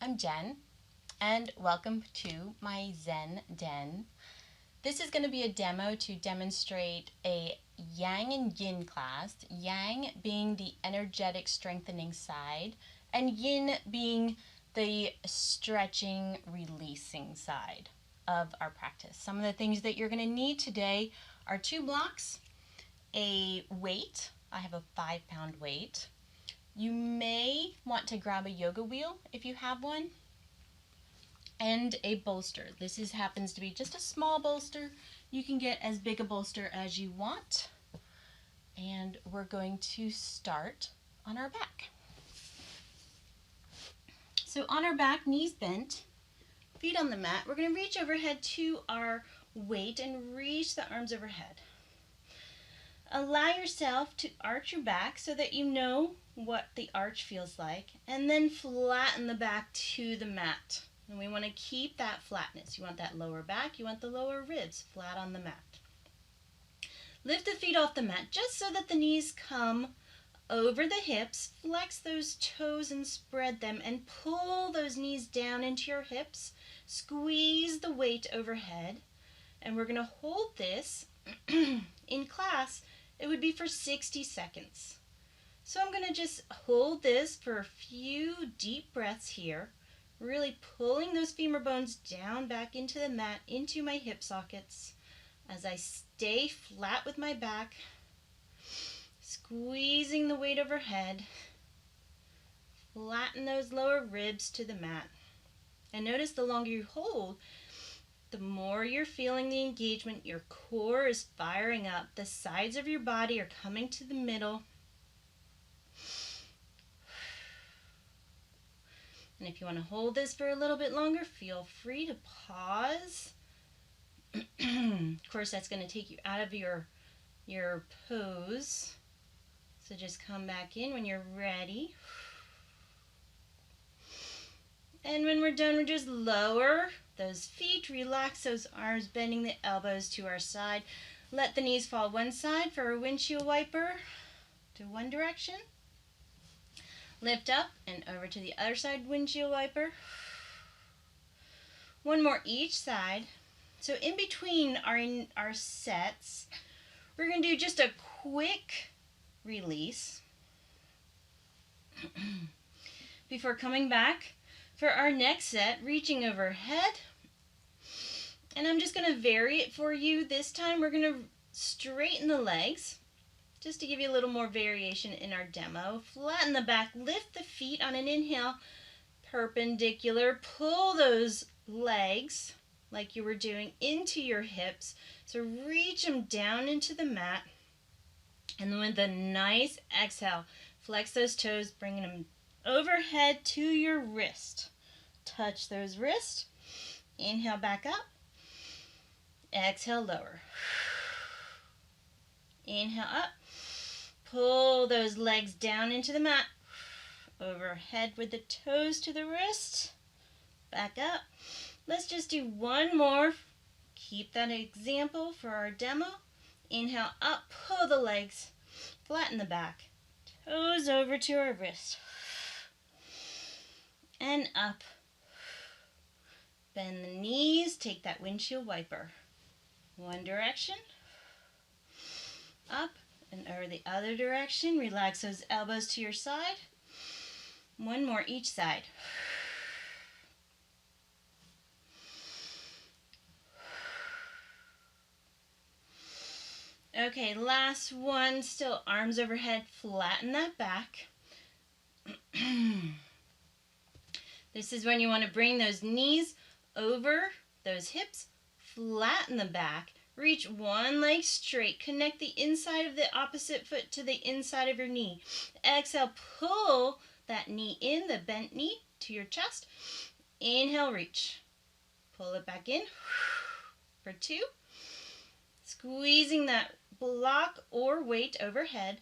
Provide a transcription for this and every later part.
I'm Jen, and welcome to my Zen Den. This is going to be a demo to demonstrate a Yang and Yin class, Yang being the energetic strengthening side, and Yin being the stretching, releasing side of our practice. Some of the things that you're going to need today are 2 blocks, a weight. I have a 5-pound weight. You may want to grab a yoga wheel if you have one, and a bolster. This happens to be just a small bolster. You can get as big a bolster as you want. And we're going to start on our back. So on our back, knees bent, feet on the mat, we're going to reach overhead to our weight and reach the arms overhead. Allow yourself to arch your back so that you know what the arch feels like, and then flatten the back to the mat. And we want to keep that flatness. You want that lower back, you want the lower ribs flat on the mat. Lift the feet off the mat just so that the knees come over the hips. Flex those toes and spread them, and pull those knees down into your hips. Squeeze the weight overhead, and we're going to hold this. In class, it would be for 60 seconds. So I'm going to just hold this for a few deep breaths here, really pulling those femur bones down back into the mat, into my hip sockets, as I stay flat with my back, squeezing the weight overhead. Flatten those lower ribs to the mat. And notice the longer you hold, the more you're feeling the engagement. Your core is firing up. The sides of your body are coming to the middle. And if you want to hold this for a little bit longer, feel free to pause. Of course, that's going to take you out of your pose. So just come back in when you're ready. And when we're done, we'll just lower those feet, relax those arms, bending the elbows to our side. Let the knees fall one side for a windshield wiper to one direction. Lift up and over to the other side, windshield wiper. One more each side. So in between our sets, we're going to do just a quick release before coming back for our next set, reaching overhead. And I'm just going to vary it for you. This time we're going to straighten the legs, just to give you a little more variation in our demo. Flatten the back, lift the feet on an inhale, perpendicular. Pull those legs like you were doing into your hips. So reach them down into the mat. And then with a nice exhale, flex those toes, bringing them overhead to your wrist. Touch those wrists. Inhale back up. Exhale lower. Inhale up. Pull those legs down into the mat. Overhead with the toes to the wrist. Back up. Let's just do one more. Keep that example for our demo. Inhale up. Pull the legs. Flatten the back. Toes over to our wrist. And up. Bend the knees. Take that windshield wiper. One direction. Up and over the other direction. Relax those elbows to your side. One more each side. Okay, last one. Still arms overhead. Flatten that back. This is when you want to bring those knees over those hips. Flatten the back. Reach one leg straight. Connect the inside of the opposite foot to the inside of your knee. Exhale, pull that knee in, the bent knee, to your chest. Inhale, reach. Pull it back in for 2. Squeezing that block or weight overhead.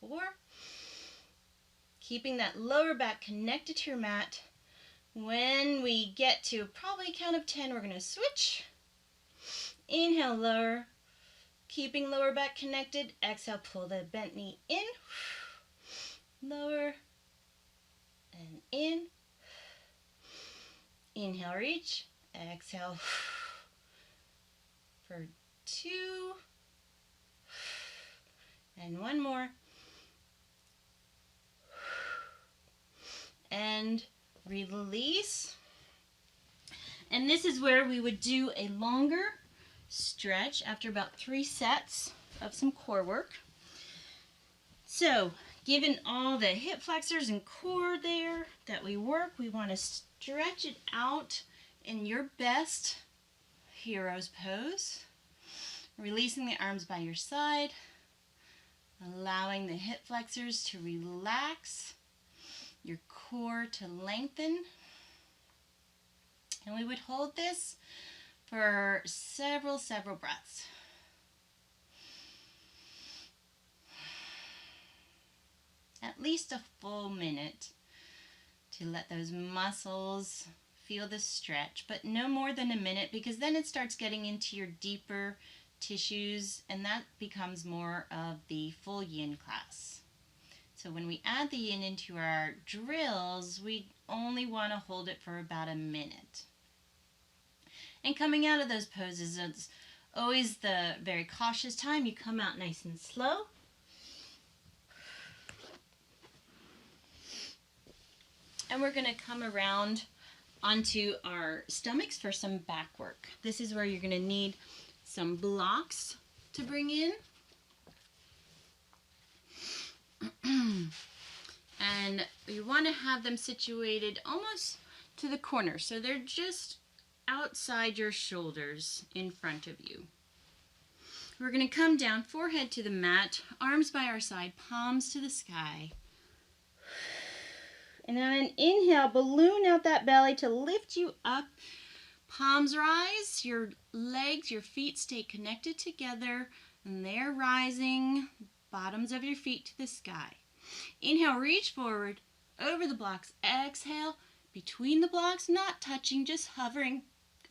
4. Keeping that lower back connected to your mat. When we get to probably count of 10, we're going to switch. Inhale, lower. Keeping lower back connected. Exhale, pull the bent knee in. Lower. in. Inhale, reach. Exhale for 2. And one more. And release. And this is where we would do a longer stretch after about 3 sets of some core work. So, given all the hip flexors and core there that we work, we want to stretch it out in your best hero's pose. Releasing the arms by your side, allowing the hip flexors to relax, your core to lengthen. And we would hold this for several breaths. At least a full minute to let those muscles feel the stretch, but no more than a minute, because then it starts getting into your deeper tissues, and that becomes more of the full yin class. So when we add the yin into our drills, we only want to hold it for about a minute. And coming out of those poses, it's always the very cautious time. You come out nice and slow. And we're going to come around onto our stomachs for some back work. This is where you're going to need some blocks to bring in. And you want to have them situated almost to the corner, so they're just outside your shoulders in front of you. We're going to come down, forehead to the mat, arms by our side, palms to the sky. And on an inhale, balloon out that belly to lift you up. Palms rise, your legs, your feet stay connected together, and they're rising, bottoms of your feet to the sky. Inhale, reach forward over the blocks. Exhale, between the blocks, not touching, just hovering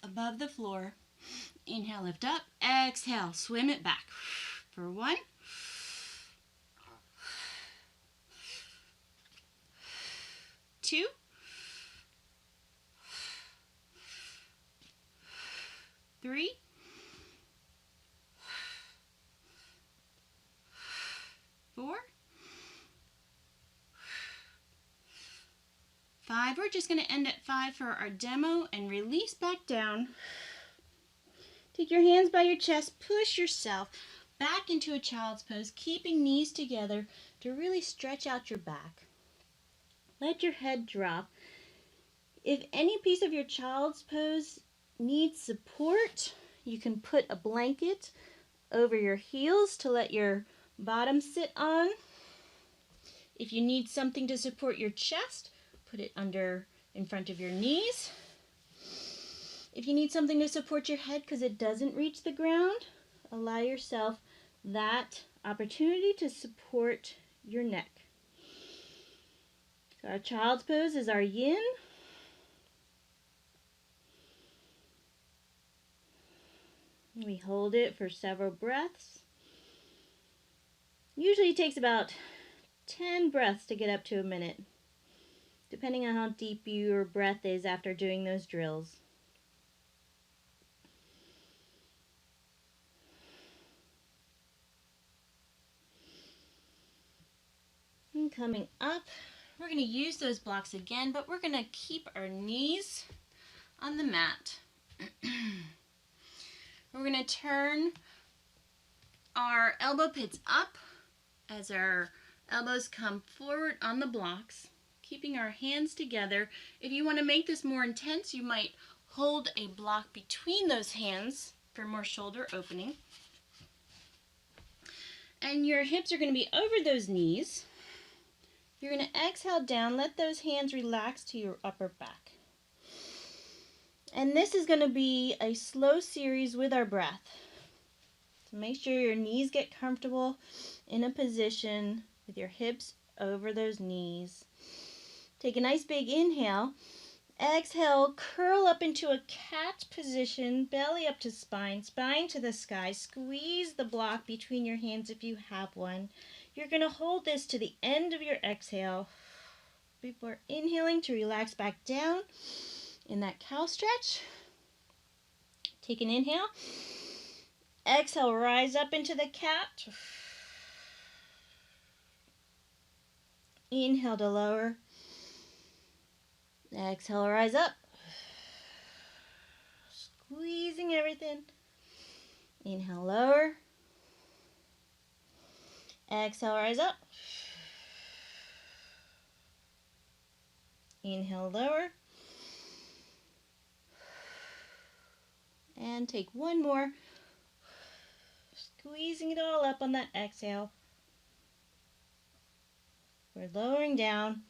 above the floor. Inhale, lift up. Exhale, swim it back. For 1. 2. 3. 4. 5. We're just going to end at 5 for our demo and release back down. Take your hands by your chest, push yourself back into a child's pose, keeping knees together to really stretch out your back. Let your head drop. If any piece of your child's pose needs support, you can put a blanket over your heels to let your bottom sit on. If you need something to support your chest, put it under in front of your knees. If you need something to support your head because it doesn't reach the ground, allow yourself that opportunity to support your neck. So our child's pose is our yin. We hold it for several breaths. Usually it takes about 10 breaths to get up to a minute, depending on how deep your breath is after doing those drills. And coming up, we're going to use those blocks again, but we're going to keep our knees on the mat. We're going to turn our elbow pits up as our elbows come forward on the blocks, keeping our hands together. If you want to make this more intense, you might hold a block between those hands for more shoulder opening. And your hips are going to be over those knees. You're going to exhale down, let those hands relax to your upper back. And this is going to be a slow series with our breath. So make sure your knees get comfortable in a position with your hips over those knees. Take a nice big inhale. Exhale, curl up into a cat position, belly up to spine, spine to the sky. Squeeze the block between your hands if you have one. You're going to hold this to the end of your exhale. before inhaling to relax back down in that cow stretch. Take an inhale. Exhale, rise up into the cat. Inhale to lower. Exhale, rise up. Squeezing everything. Inhale, lower. Exhale, rise up. Inhale, lower. And take one more. Squeezing it all up on that exhale. We're lowering down.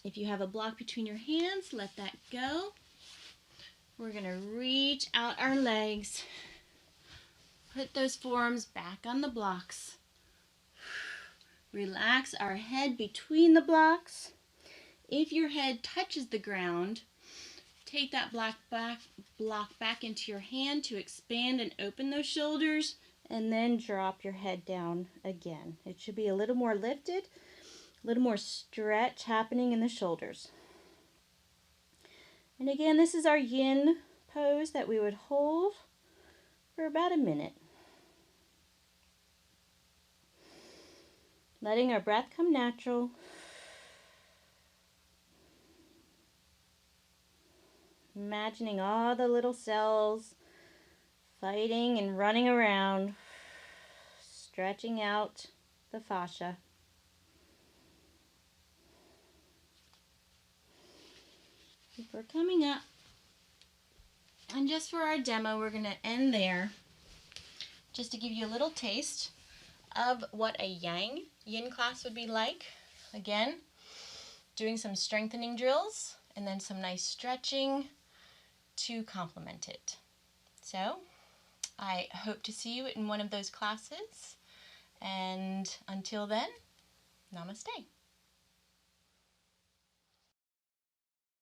If you have a block between your hands, let that go. We're going to reach out our legs. Put those forearms back on the blocks. Relax our head between the blocks. If your head touches the ground, take that block back into your hand to expand and open those shoulders, and then drop your head down again. It should be a little more lifted, a little more stretch happening in the shoulders. And again, this is our yin pose that we would hold for about a minute. Letting our breath come natural. Imagining all the little cells fighting and running around, stretching out the fascia. We're coming up, and just for our demo, we're going to end there, just to give you a little taste of what a Yang-Yin class would be like. Again, doing some strengthening drills, and then some nice stretching to complement it. So, I hope to see you in one of those classes, and until then, namaste.